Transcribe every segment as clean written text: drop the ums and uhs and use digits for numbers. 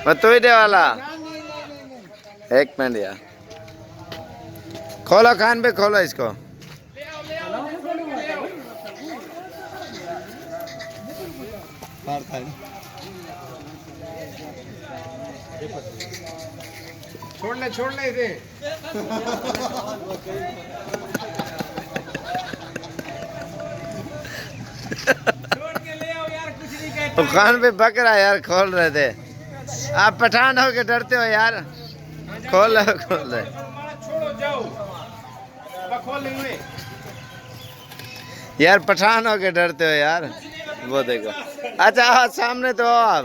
बतूदे वाला एक मिनट यार, खोलो खान पे, खोलो इसको। छोड़ ले इसे। तो खान पे बकरा यार खोल रहे थे, आप पठान हो के डरते हो यार। खोल रहे, खोल रहे। छोड़ो जाओ, खोल लेंगे यार पठान हो के डरते हो यार। वो देखो, अच्छा हाँ सामने तो आप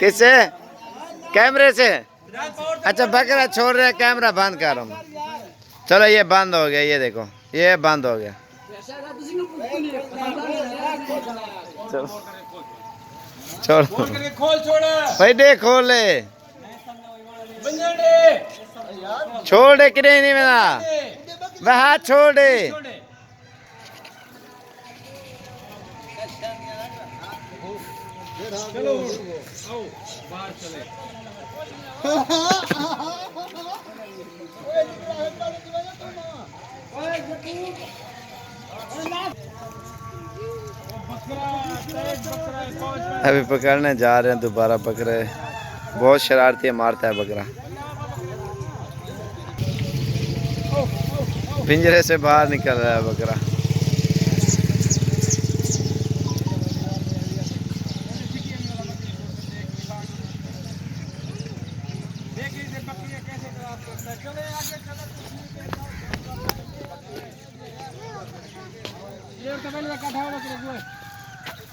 किससे? कैमरे से। अच्छा बकरा छोड़ रहे, कैमरा बंद कर रहा हूँ। चलो ये बंद हो गया, ये देखो ये बंद हो गया। छोड़ खोल छोड़ भाई, दे खोल ले, छोड़ दे कि नहीं मेरा वह हाथ छोड़ दे। चलो आओ बाहर चले। अभी पकड़ने जा रहे हैं दोबारा बकरे, बहुत शरारती है, मारता है बकरा। पिंजरे से बाहर निकल रहा है बकरा।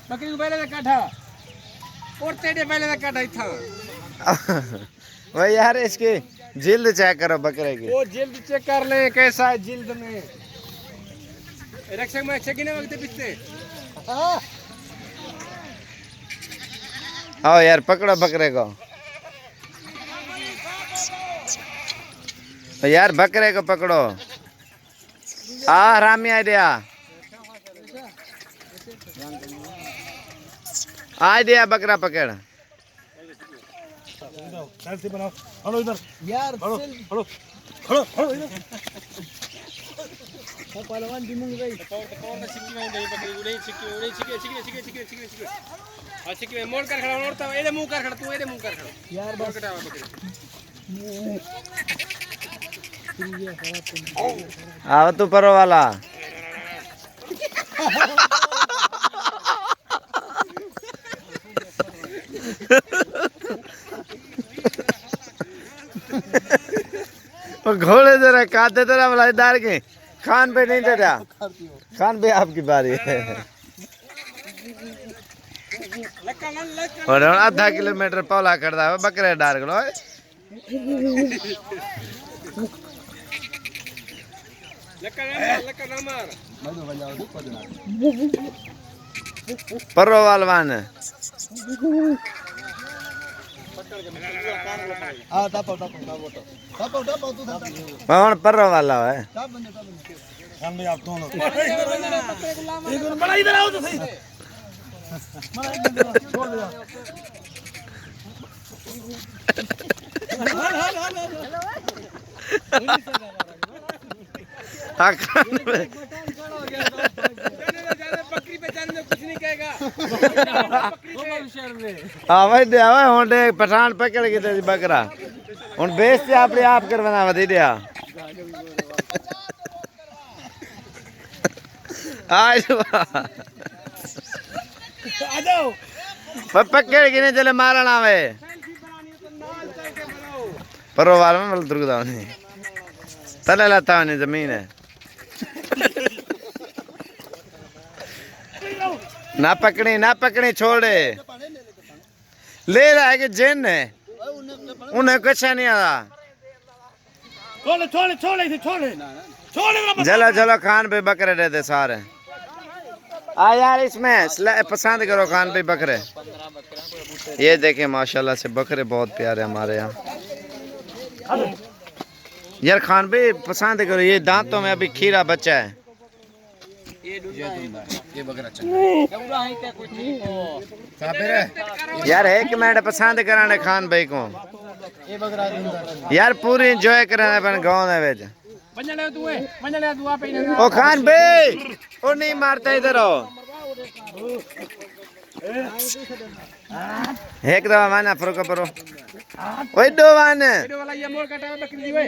बकरी को पहले काटा और तेरे पहले काटा था। वही यार, इसकी जिल्द चेक करो बकरे की। वो जिल्द चेक कर ले कैसा है जिल्द में। रक्षक में कितने वक्त पीछे। आओ यार पकड़ो बकरे को, यार बकरे को पकड़ो। रामी आइडिया, आइडिया बकरा पकड़। बनाओ हलो इधर यार, हलो हलो हलो हलो इधर। पहलवान दिमुंग गई पौर में सिक्की में गई बकरी उड़े सिक्की और सिक्की में मोड़ कर खड़ा, मोड़ता है ये मुंह कर खड़ा, तू ये मुंह कर खड़ा यार। बस कटावा बकरी आओ तू परो वाला। घोड़े जरा काटे तेरा मलाईदार के खान पे नहीं देता। खान पे आपकी बारी है। और आधा किलोमीटर पौला करता है बकरे डार गलो। पर्रो वालवान कौन पर्रो वाला है? बकरी पे जाने में कुछ नहीं कहेगा। हाँ भाई होंडे पठान पकड़ के थे बकरा हूँ बेचते अपने आप करवाना वा दिया। पकड़ के नहीं चले मारना वे परोवार में मतलब दुर्गदा नहीं तले लाता नहीं जमीन है। ना पकड़ी छोड़े ले रहा है कि जेन है उन्हें कुछ नहीं आता। चलो खान पे बकरे दे दे सारे। यार इसमें पसंद करो खान पे बकरे। ये देखें माशाल्लाह से बकरे बहुत प्यारे हमारे यहाँ। यार खान पे पसंद करो, ये दांतों में अभी खीरा बच्चा है। ये बकरा चंगा यार एक मिनट पसंद कराने खान भाई को ये बकरा यार पूरी इंजॉय कराने अपन गांव दे विच मंजले तू आप ही ओ खान भाई ओ नहीं मारता इधर आओ एक दवा माना फरोका परो ओए दो वन वीडियो वाला ये मोड़ काटा बकरी दी वे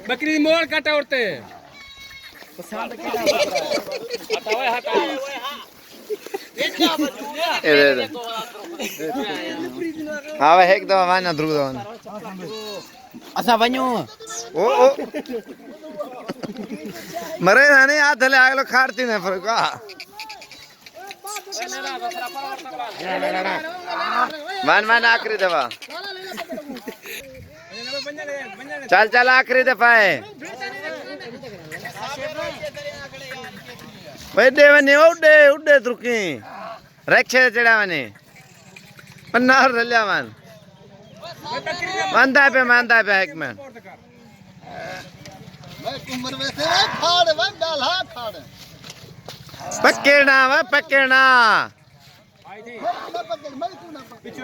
बकरी दी मोड़ काटा उड़ते हाँ भाई एक दवा माना ध्रुव दवा असा वणो ओ ओ मरे नहीं हाथ ले आगलो खारती ने फरोका मान आखिरी दफा चल चल आखिरी दफा है भाई देवने उड़े उड़े तुरकी रक्षे चढ़ावने पन्नार रल्या मान मानता पे एक में पकड़ना वा पकड़ना पीछे